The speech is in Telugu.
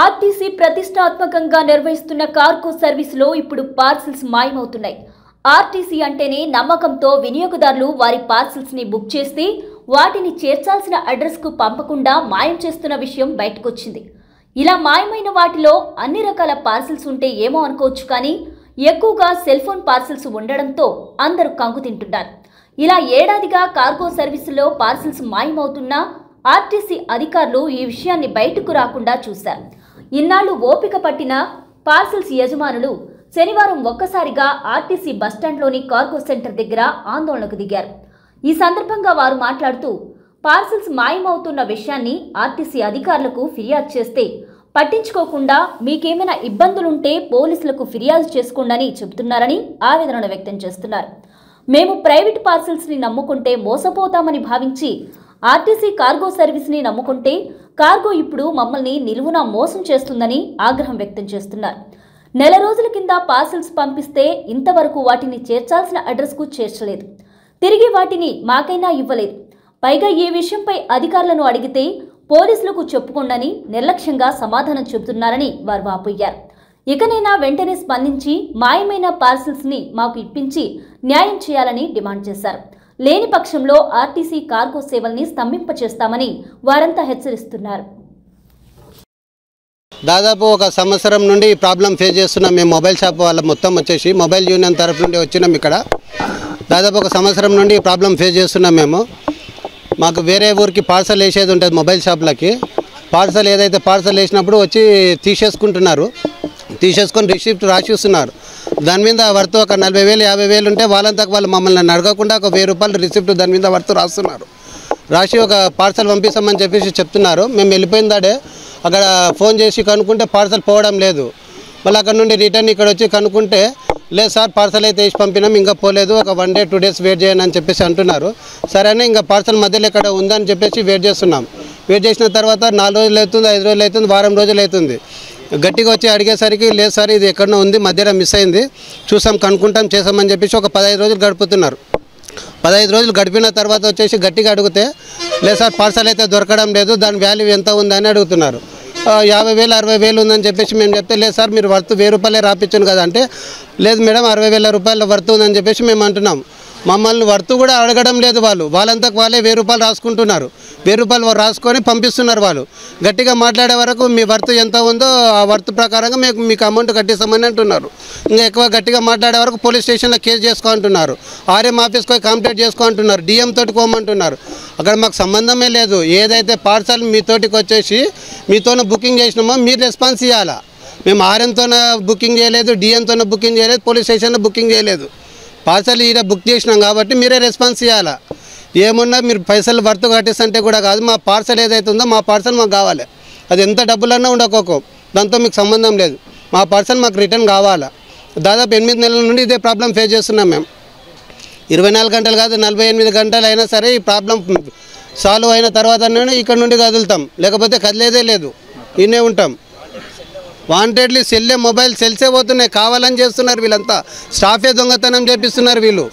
ఆర్టీసీ ప్రతిష్టాత్మకంగా నిర్వహిస్తున్న కార్గో సర్వీసులో ఇప్పుడు పార్సిల్స్ మాయమవుతున్నాయి. ఆర్టీసీ అంటేనే నమ్మకంతో వినియోగదారులు వారి పార్సిల్స్ ని బుక్ చేస్తే వాటిని చేర్చాల్సిన అడ్రస్ కు పంపకుండా మాయం చేస్తున్న విషయం బయటకొచ్చింది. ఇలా మాయమైన వాటిలో అన్ని రకాల పార్సిల్స్ ఉంటే ఏమో అనుకోవచ్చు, కానీ ఎక్కువగా సెల్ ఫోన్ పార్సిల్స్ ఉండడంతో అందరూ కంగు తింటున్నారు. ఇలా ఏడాదిగా కార్గో సర్వీసులో పార్సిల్స్ మాయమవుతున్నా ఆర్టీసీ అధికారులు ఈ విషయాన్ని బయటకు రాకుండా చూశారు. ఇన్నాళ్లు ఓపిక పట్టిన పార్సిల్స్ యజమానులు శనివారం ఒక్కసారిగా ఆర్టీసీ బస్టాండ్లోని కార్గో సెంటర్ దగ్గర ఆందోళనకు దిగారు. ఈ సందర్భంగా వారు మాట్లాడుతూ, పార్సిల్స్ మాయమవుతున్న విషయాన్ని ఆర్టీసీ అధికారులకు ఫిర్యాదు చేస్తే పట్టించుకోకుండా మీకేమైనా ఇబ్బందులుంటే పోలీసులకు ఫిర్యాదు చేసుకోండి చెబుతున్నారని ఆవేదన వ్యక్తం చేస్తున్నారు. మేము ప్రైవేట్ పార్సిల్స్ ని నమ్ముకుంటే మోసపోతామని భావించి ఆర్టీసీ కార్గో సర్వీస్ ని నమ్ముకుంటే కార్గో ఇప్పుడు మమ్మల్ని నిలువునా మోసం చేస్తుందని ఆగ్రహం వ్యక్తం చేస్తున్నారు. నెల రోజుల కింద పార్సిల్స్ పంపిస్తే ఇంతవరకు వాటిని చేర్చాల్సిన అడ్రస్ కు చేర్చలేదు, తిరిగి వాటిని మాకైనా ఇవ్వలేదు. పైగా ఈ విషయంపై అధికారులను అడిగితే పోలీసులకు చెప్పుకోండని నిర్లక్ష్యంగా సమాధానం చెబుతున్నారని వారు వాపోయారు. ఇకనైనా వెంటనే స్పందించి మాయమైన పార్సిల్స్ ని మాకు ఇప్పించి న్యాయం చేయాలని డిమాండ్ చేశారు. లేని పక్షంలో ఆర్టీసీ కార్గో సేవల్ని స్తంభింపచేస్తామని వారంతా హెచ్చరిస్తున్నారు. దాదాపు ఒక సంవత్సరం నుండి ఈ ప్రాబ్లం ఫేస్ చేస్తున్నాం. మేము మొబైల్ షాప్ వాళ్ళ మొత్తం వచ్చేసి మొబైల్ యూనియన్ తరఫు నుండి వచ్చినాం. ఇక్కడ దాదాపు ఒక సంవత్సరం నుండి ఈ ప్రాబ్లం ఫేస్ చేస్తున్నాం. మేము మాకు వేరే ఊరికి పార్సల్ వేసేది ఉంటుంది, మొబైల్ షాప్లకి పార్సల్ ఏదైతే పార్సల్ వేసినప్పుడు వచ్చి తీసేసుకొని రిసిప్ట్ రాసిస్తున్నారు. దాని మీద వర్త్ ఒక 40,000 50,000 ఉంటే వాళ్ళంతా వాళ్ళు మమ్మల్ని అడగకుండా ఒక 1,000 రూపాయలు రిసిప్ట్ దాని మీద వర్త్ రాస్తున్నారు. రాసి ఒక పార్సల్ పంపిస్తామని చెప్పేసి చెప్తున్నారు. మేము వెళ్ళిపోయిందాడే అక్కడ ఫోన్ చేసి కనుక్కుంటే పార్సల్ పోవడం లేదు. మళ్ళీ అక్కడ నుండి రిటర్న్ ఇక్కడ వచ్చి కనుక్కుంటే లేదు సార్, పార్సల్ అయితే వేసి పంపినాం, ఇంకా పోలేదు, ఒక 1 day 2 days వెయిట్ చేయండి అని చెప్పేసి అంటున్నారు. సరే అని ఇంకా పార్సల్ మధ్యలో ఇక్కడ ఉందని చెప్పేసి వెయిట్ చేస్తున్నాం. వెయిట్ చేసిన తర్వాత 4 రోజులు అవుతుంది, 5 రోజులు అవుతుంది, వారం రోజులు అవుతుంది. గట్టిగా వచ్చి అడిగేసరికి లేదు సార్, ఇది ఎక్కడో ఉంది, మధ్యలో మిస్ అయింది, చూసాం కనుక్కుంటాం చేసామని చెప్పేసి ఒక 15 రోజులు గడుపుతున్నారు. 15 రోజులు గడిపిన తర్వాత వచ్చేసి గట్టిగా అడిగితే లేదు సార్, పార్సల్ అయితే దొరకడం లేదు, దాని వాల్యూ ఎంత ఉందని అడుగుతున్నారు. 50,000 60,000 ఉందని చెప్పేసి మేము చెప్తే లేదు సార్, మీరు వర్త్ 1,000 రూపాయలే రాపించాను కదా అంటే లేదు మేడం 60,000 రూపాయల వర్త్ ఉందని చెప్పేసి మేము అంటున్నాం. మమ్మల్ని వర్త్ కూడా అడగడం లేదు. వాళ్ళంతకు వాళ్ళే 1,000 రూపాయలు రాసుకుంటున్నారు. 1,000 రూపాయలు రాసుకొని పంపిస్తున్నారు. వాళ్ళు గట్టిగా మాట్లాడే వరకు మీ వర్త్ ఎంత ఉందో ఆ వర్త్ ప్రకారంగా మీకు అమౌంట్ కట్టిస్తామని అంటున్నారు. ఇంకా ఎక్కువ గట్టిగా మాట్లాడే వరకు పోలీస్ స్టేషన్లో కేసు చేసుకుంటున్నారు, ఆర్ఎం ఆఫీస్కి పోయి కంప్లైంట్ చేసుకుంటున్నారు, డిఎం తోటి పోమంటున్నారు. అక్కడ మాకు సంబంధమే లేదు. ఏదైతే పార్సల్ మీతోటికి వచ్చేసి మీతోనే బుకింగ్ చేసినామో మీరు రెస్పాన్స్ ఇవ్వాలా. మేము ఆర్ఎంతోనే బుకింగ్ చేయలేదు, డిఎంతోనే బుకింగ్ చేయలేదు, పోలీస్ స్టేషన్లో బుకింగ్ చేయలేదు. పార్సల్ ఈడ బుక్ చేసినాం కాబట్టి మీరే రెస్పాన్స్ ఇవ్వాలా. ఏమున్నా మీరు పైసలు వర్త్ కట్టిస్తుంటే కూడా కాదు, మా పార్సల్ ఏదైతే ఉందో మా పార్సల్ మాకు కావాలి. అది ఎంత డబ్బులన్నా ఉండకోకో, దాంతో మీకు సంబంధం లేదు. మా పార్సల్ మాకు రిటర్న్ కావాలా. దాదాపు 8 నెలల నుండి ఇదే ప్రాబ్లం ఫేస్ చేస్తున్నాం. మేము 24 గంటలు కాదు, 48 గంటలు అయినా సరే ఈ ప్రాబ్లం సాల్వ్ అయిన తర్వాత ఇక్కడ నుండి కదులుతాం, లేకపోతే కదిలేదే లేదు, ఇన్నే ఉంటాం. వాంటెడ్లీ సెల్లే మొబైల్ సెల్సే పోతున్నాయి, కావాలని చేస్తున్నారు వీళ్ళంతా. స్టాఫే దొంగతనం చేపిస్తున్నారు వీళ్ళు.